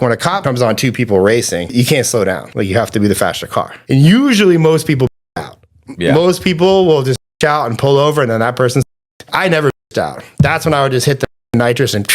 When a cop comes on two people racing, you can't slow down. Like, you have to be the faster car. And usually most people out. Yeah. Most people will just out and pull over, and then that person's... I never out. That's when I would just hit the nitrous and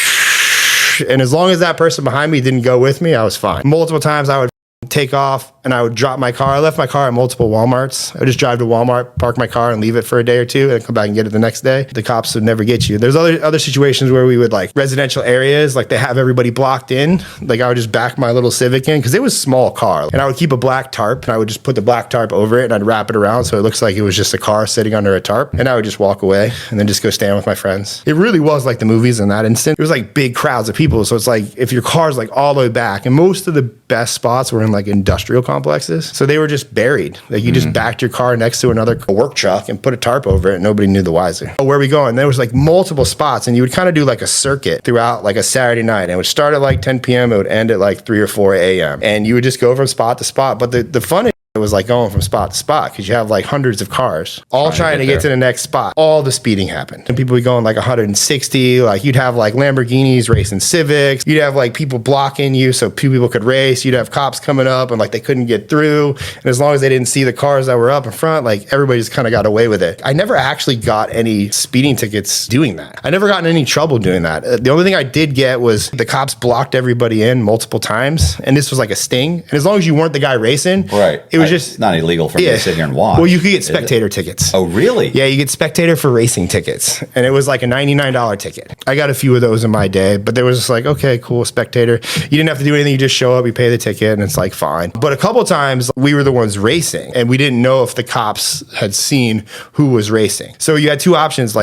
as long as that person behind me didn't go with me, I was fine. Multiple times I would take off and I would drop my car. I left my car at multiple Walmarts. I would just drive to Walmart, park my car and leave it for a day or two and come back and get it the next day. The cops would never get you. There's other situations where we would, like, residential areas, like they have everybody blocked in. Like, I would just back my little Civic in because it was a small car. And I would keep a black tarp and I would just put the black tarp over it and I'd wrap it around so it looks like it was just a car sitting under a tarp. And I would just walk away and then just go stand with my friends. It really was like the movies in that instant. It was like big crowds of people. So it's like if your car's like all the way back, and most of the best spots were in like industrial complexes. So they were just buried. Like, you just backed your car next to another work truck and put a tarp over it and nobody knew the wiser. Where are we going? There was like multiple spots and you would kind of do like a circuit throughout like a Saturday night. And it would start at like 10 p.m. It would end at like 3 or 4 a.m. And you would just go from spot to spot. But the fun is, it was like going from spot to spot because you have like hundreds of cars all trying to get to the next spot. All the speeding happened. And people would go in like 160. Like, you'd have like Lamborghinis racing Civics. You'd have like people blocking you so people could race. You'd have cops coming up and like they couldn't get through. And as long as they didn't see the cars that were up in front, like everybody just kind of got away with it. I never actually got any speeding tickets doing that. I never got in any trouble doing that. The only thing I did get was the cops blocked everybody in multiple times. And this was like a sting. And as long as you weren't the guy racing, right, it was just... It's not illegal for me to sit here and watch. Well, you could get spectator tickets. Oh, really? Yeah, you get spectator for racing tickets. And it was like a $99 ticket. I got a few of those in my day, but they was just like, okay, cool, spectator. You didn't have to do anything. You just show up, you pay the ticket, and it's like, fine. But a couple times, we were the ones racing, and we didn't know if the cops had seen who was racing. So you had two options. Like,